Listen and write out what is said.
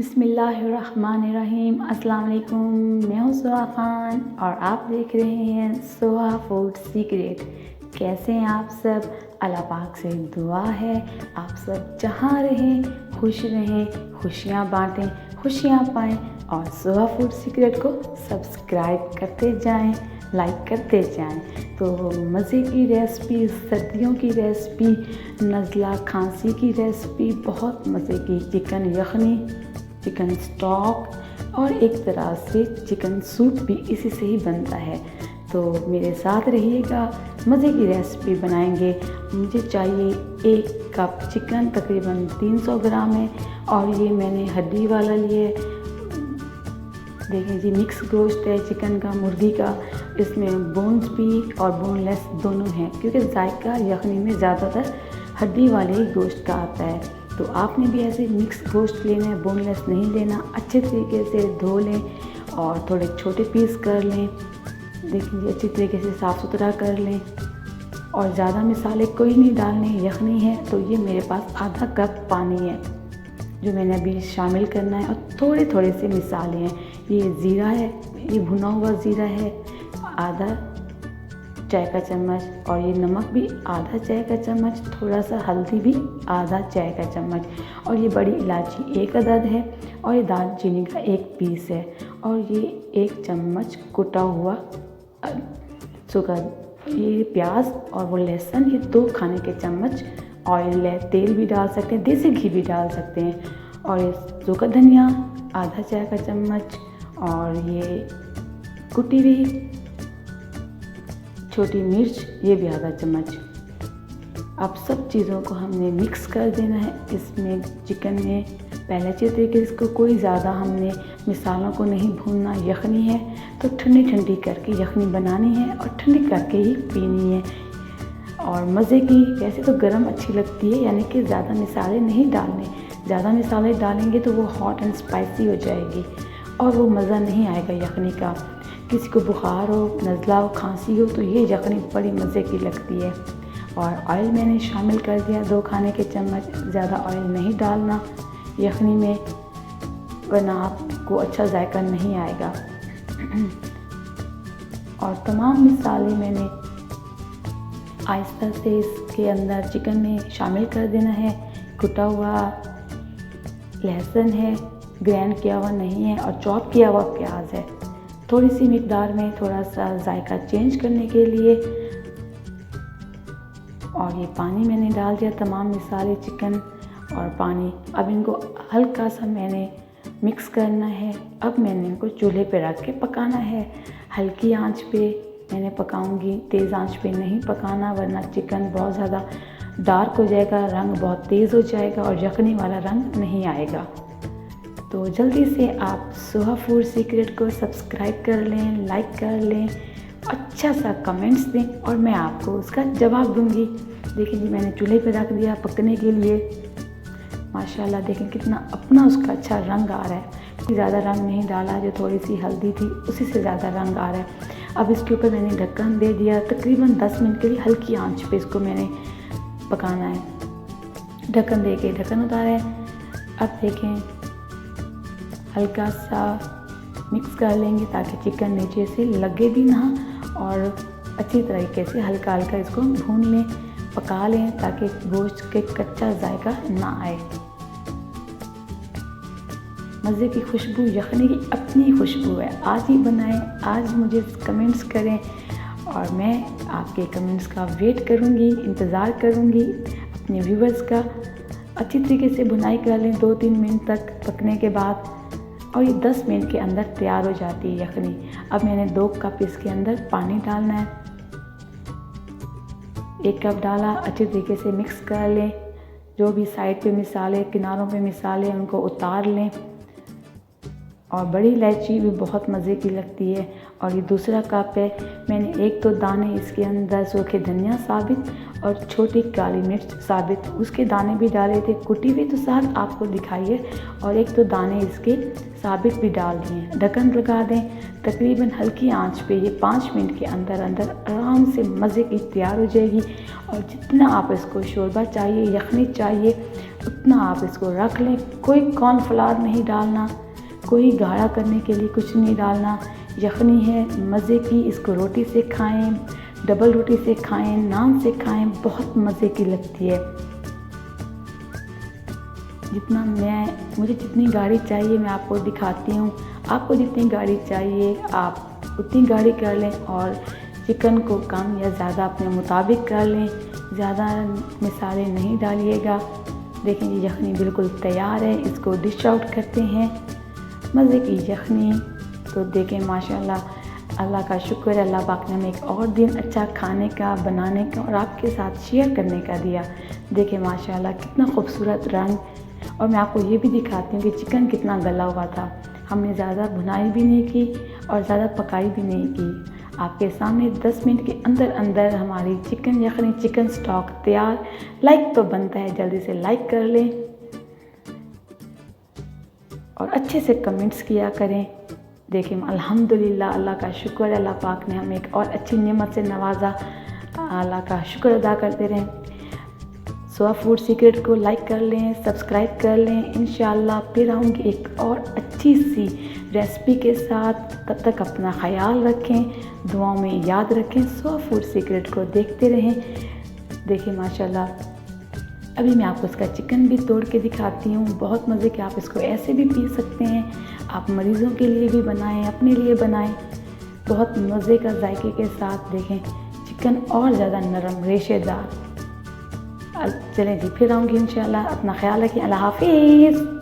बिस्मिल्लाहिर्रहमानिर्रहीम। अस्सलाम वालेकुम। मैं हूँ सुहा ख़ान और आप देख रहे हैं सुहा फूड सीक्रेट। कैसे हैं आप सब? अल्लाह पाक से दुआ है आप सब जहाँ रहें खुश रहें, खुशियाँ बांटें, खुशियाँ पाएँ और सुहा फूड सीक्रेट को सब्सक्राइब करते जाएं, लाइक करते जाएं। तो मज़े की रेसिपी, सर्दियों की रेसिपी, नज़ला खांसी की रेसिपी, बहुत मज़े की चिकन यखनी, चिकन स्टॉक और एक तरह से चिकन सूप भी इसी से ही बनता है। तो मेरे साथ रहिएगा, मज़े की रेसिपी बनाएंगे। मुझे चाहिए 1 कप चिकन, तकरीबन 300 ग्राम है और ये मैंने हड्डी वाला लिए। देखें जी, मिक्स गोश्त है चिकन का, मुर्गी का। इसमें बोन्स भी और बोनलेस दोनों हैं क्योंकि जायका यखनी में ज़्यादातर हड्डी वाले ही गोश्त का आता है। तो आपने भी ऐसे मिक्स गोश्त लेना है, बोनलेस नहीं लेना। अच्छे तरीके से धो लें और थोड़े छोटे पीस कर लें। देखिए अच्छी तरीके से साफ़ सुथरा कर लें और ज़्यादा मसाले कोई नहीं डालने। यखनी है तो ये मेरे पास आधा कप पानी है जो मैंने अभी शामिल करना है और थोड़े थोड़े से मसाले हैं। ये ज़ीरा है, ये भुना हुआ ज़ीरा है आधा चाय का चम्मच और ये नमक भी आधा चाय का चम्मच, थोड़ा सा हल्दी भी आधा चाय का चम्मच और ये बड़ी इलायची 1 अदद है और ये दालचीनी का 1 पीस है और ये 1 चम्मच कुटा हुआ सूखा। ये प्याज और वो लहसुन, ये 2 खाने के चम्मच ऑयल है। तेल भी डाल सकते हैं, देसी घी भी डाल सकते हैं। और ये सूखा धनिया आधा चाय का चम्मच और ये कुटी हुई छोटी मिर्च ये भी आधा चम्मच। अब सब चीज़ों को हमने मिक्स कर देना है इसमें चिकन में। पहले अच्छे तरीके से इसको कोई ज़्यादा हमने मिसालों को नहीं भूनना। यखनी है तो ठंडी ठंडी करके यखनी बनानी है और ठंडी करके ही पीनी है। और मज़े की, वैसे तो गरम अच्छी लगती है, यानी कि ज़्यादा मिसाले नहीं डालने। ज़्यादा मिसाले डालेंगे तो वो हॉट एंड स्पाइसी हो जाएगी और वो मज़ा नहीं आएगा यखनी का। किसी को बुखार हो, नज़ला हो, खांसी हो तो ये यखनी बड़ी मज़े की लगती है। और ऑयल मैंने शामिल कर दिया 2 खाने के चम्मच। ज़्यादा ऑयल नहीं डालना यखनी में वरना आपको अच्छा जायका नहीं आएगा। और तमाम मसाले मैंने आहिस्ता से इसके अंदर चिकन में शामिल कर देना है। कुटा हुआ लहसुन है, ग्राइंड किया हुआ नहीं है और चॉप किया हुआ प्याज है। थोड़ी सी मिकदार में, थोड़ा सा जायका चेंज करने के लिए। और ये पानी मैंने डाल दिया, तमाम मसाले, चिकन और पानी। अब इनको हल्का सा मैंने मिक्स करना है। अब मैंने इनको चूल्हे पे रख के पकाना है। हल्की आंच पे मैंने पकाऊंगी, तेज़ आंच पे नहीं पकाना वरना चिकन बहुत ज़्यादा डार्क हो जाएगा, रंग बहुत तेज़ हो जाएगा और यखनी वाला रंग नहीं आएगा। तो जल्दी से आप सुहा फूड सीक्रेट को सब्सक्राइब कर लें, लाइक कर लें, अच्छा सा कमेंट्स दें और मैं आपको उसका जवाब दूंगी। देखिए जी, मैंने चूल्हे पे रख दिया पकने के लिए। माशाल्लाह देखें कितना अपना उसका अच्छा रंग आ रहा है। ज़्यादा रंग नहीं डाला, जो थोड़ी सी हल्दी थी उसी से ज़्यादा रंग आ रहा है। अब इसके ऊपर मैंने ढक्कन दे दिया। तकरीबन 10 मिनट के लिए हल्की आंच पे इसको मैंने पकाना है। ढक्कन दे के ढक्कन उतारा है। अब देखें हल्का सा मिक्स कर लेंगे ताकि चिकन नीचे से लगे भी ना और अच्छी तरीके से हल्का हल्का इसको भून लें, पका लें ताकि गोश्त के कच्चा जायका ना आए। मज़े की खुशबू, यखनी की अपनी खुशबू है। आज ही बनाएं, आज मुझे कमेंट्स करें और मैं आपके कमेंट्स का वेट करूंगी, इंतज़ार करूंगी अपने व्यूवर्स का। अच्छी तरीके से भुनाई कर लें 2-3 मिनट तक पकने के बाद और ये 10 मिनट के अंदर तैयार हो जाती है यखनी। अब मैंने 2 कप इसके अंदर पानी डालना है। 1 कप डाला, अच्छे तरीके से मिक्स कर लें। जो भी साइड पे मिसाले, किनारों पे मिसाले, उनको उतार लें। और बड़ी इलायची भी बहुत मज़े की लगती है। और ये दूसरा कप है, मैंने 1-2 दाने इसके अंदर सूखे धनिया साबित और छोटी काली मिर्च साबित, उसके दाने भी डाले थे, कुटी हुई तो साथ आपको दिखाइए। और 1-2 दाने इसके साबित भी डाल दिए। ढक्कन लगा दें, तकरीबन हल्की आंच पे ये 5 मिनट के अंदर अंदर आराम से मज़े की तैयार हो जाएगी। और जितना आप इसको शोरबा चाहिए, यखनी चाहिए, उतना आप इसको रख लें। कोई कॉर्नफ्लावर नहीं डालना, कोई गाढ़ा करने के लिए कुछ नहीं डालना। यखनी है मज़े की, इसको रोटी से खाएं, डबल रोटी से खाएं, नान से खाएं, बहुत मज़े की लगती है। मुझे जितनी गाढ़ी चाहिए मैं आपको दिखाती हूँ। आपको जितनी गाढ़ी चाहिए आप उतनी गाढ़ी कर लें और चिकन को कम या ज़्यादा अपने मुताबिक कर लें। ज़्यादा मसाले नहीं डालिएगा। देखें ये यखनी बिल्कुल तैयार है। इसको डिश आउट करते हैं। मज़े की यखनी तो देखें माशाल्लाह, अल्लाह का शुक्र है, अल्लाह पाक ने हमें एक और दिन अच्छा खाने का, बनाने का और आपके साथ शेयर करने का दिया। देखें माशाल्लाह कितना खूबसूरत रंग। और मैं आपको ये भी दिखाती हूँ कि चिकन कितना गला हुआ था। हमने ज़्यादा भुनाई भी नहीं की और ज़्यादा पकाई भी नहीं की। आपके सामने 10 मिनट के अंदर अंदर हमारी चिकन यखनी, चिकन स्टॉक तैयार। लाइक तो बनता है, जल्दी से लाइक कर लें और अच्छे से कमेंट्स किया करें। देखें अल्हम्दुलिल्लाह, अल्लाह का शुक्र है, अल्लाह पाक ने हमें एक और अच्छी नेमत से नवाजा। अल्लाह का शुक्र अदा करते रहें। सोआ फूड सीक्रेट को लाइक कर लें, सब्सक्राइब कर लें। इंशाअल्लाह फिर आऊँगी एक और अच्छी सी रेसिपी के साथ। तब तक अपना ख्याल रखें, दुआओं में याद रखें। सोआ फूड सीक्रेट को देखते रहें। देखिए माशाल्लाह, अभी मैं आपको इसका चिकन भी तोड़ के दिखाती हूँ। बहुत मज़े के, आप इसको ऐसे भी पी सकते हैं, आप मरीज़ों के लिए भी बनाएं, अपने लिए बनाएं। बहुत मज़े का जायके के साथ। देखें चिकन और ज़्यादा नरम, रेशेदार। चलें जी, फिर आऊँगी इंशाल्लाह। अपना ख्याल रखें। अल्लाह हाफिज़।